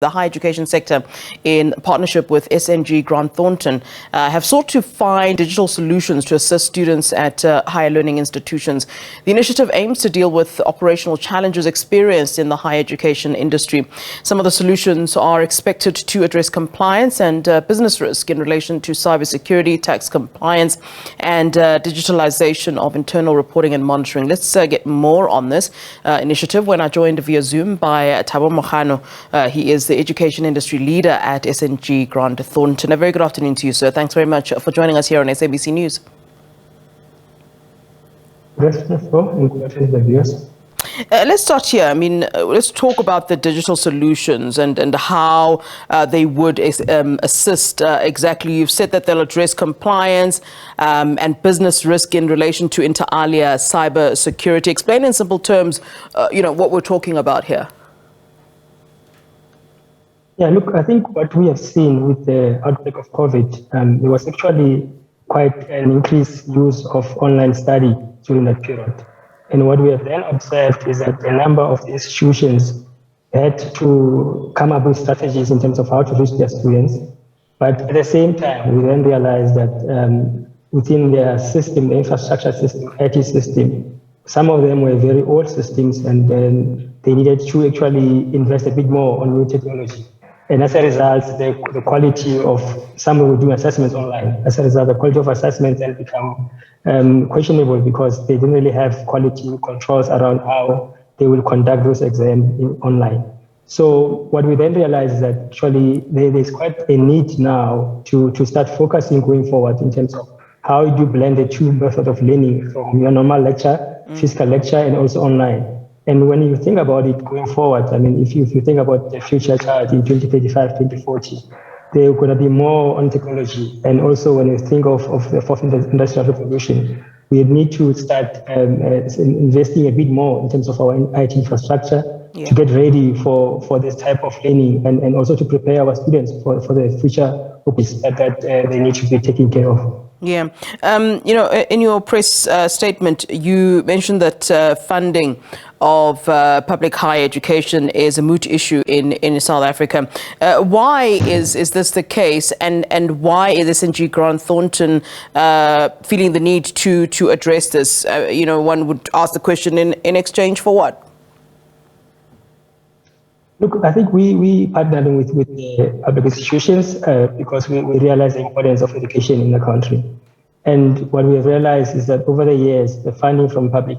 The higher education sector, in partnership with SNG Grant Thornton, have sought to find digital solutions to assist students at higher learning institutions. The initiative aims to deal with operational challenges experienced in the higher education industry. Some of the solutions are expected to address compliance and business risk in relation to cybersecurity, tax compliance, and digitalisation of internal reporting and monitoring. Let's get more on this initiative when I joined via Zoom by Thabo Mogano. He is the education industry leader at SNG Grant Thornton. A very good afternoon to you, sir. Thanks very much for joining us here on SABC News. Let's start here. I mean, let's talk about the digital solutions and how they would assist exactly. You've said that they'll address compliance and business risk in relation to inter alia cyber security. Explain in simple terms, what we're talking about here. Yeah, look, I think what we have seen with the outbreak of COVID, there was actually quite an increased use of online study during that period. And what we have then observed is that a number of institutions had to come up with strategies in terms of how to reach their students. But at the same time, we then realized that within their system, the infrastructure system, IT system, some of them were very old systems, and then they needed to actually invest a bit more on new technology. And as a result, the quality of some were doing assessments online. As a result, the quality of assessments then become questionable because they didn't really have quality controls around how they will conduct those exams online. So what we then realized is that actually there's quite a need now to start focusing going forward in terms of how you blend the two methods of learning from your normal lecture, physical lecture, and also online. And when you think about it going forward, I mean, if you think about the future child in 2035, 2040, they're going to be more on technology. And also when you think of the fourth industrial revolution, we need to start investing a bit more in terms of our IT infrastructure to get ready for this type of learning and also to prepare our students for the future hopes that they need to be taken care of. Yeah. In your press statement, you mentioned that funding of public higher education is a moot issue in South Africa. Why is this the case, and why is SNG Grant Thornton feeling the need to address this? One would ask the question, in exchange for what? Look, I think we partnered with the public institutions because we realize the importance of education in the country. And what we have realized is that over the years, the funding from public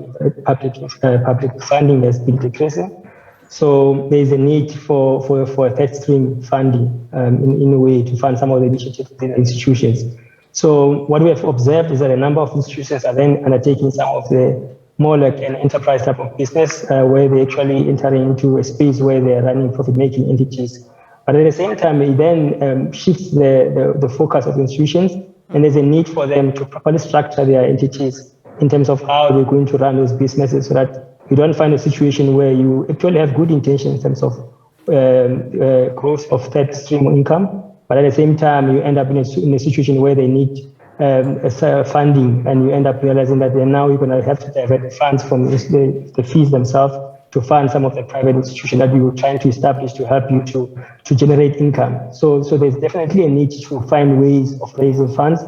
funding has been decreasing. So there is a need for a third stream funding in a way to fund some of the initiatives within the institutions. So what we have observed is that a number of institutions are then undertaking some of the more like an enterprise type of business where they actually enter into a space where they're running profit-making entities. But at the same time, it then shifts the focus of institutions, and there's a need for them to properly structure their entities in terms of how they're going to run those businesses so that you don't find a situation where you actually have good intention in terms of growth of third stream income, but at the same time, you end up in a situation where they need funding, and you end up realizing that now you're going to have to divert the funds from the fees themselves to fund some of the private institutions that you were trying to establish to help you to generate income. So there's definitely a need to find ways of raising funds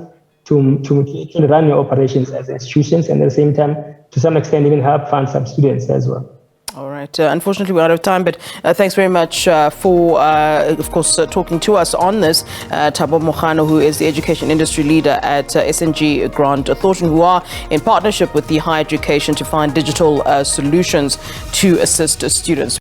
to run your operations as institutions, and at the same time, to some extent, even help fund some students as well. All right. Unfortunately, we're out of time, but thanks very much for, of course, talking to us on this. Thabo Mogano, who is the education industry leader at SNG Grant Thornton, who are in partnership with the higher education to find digital solutions to assist students.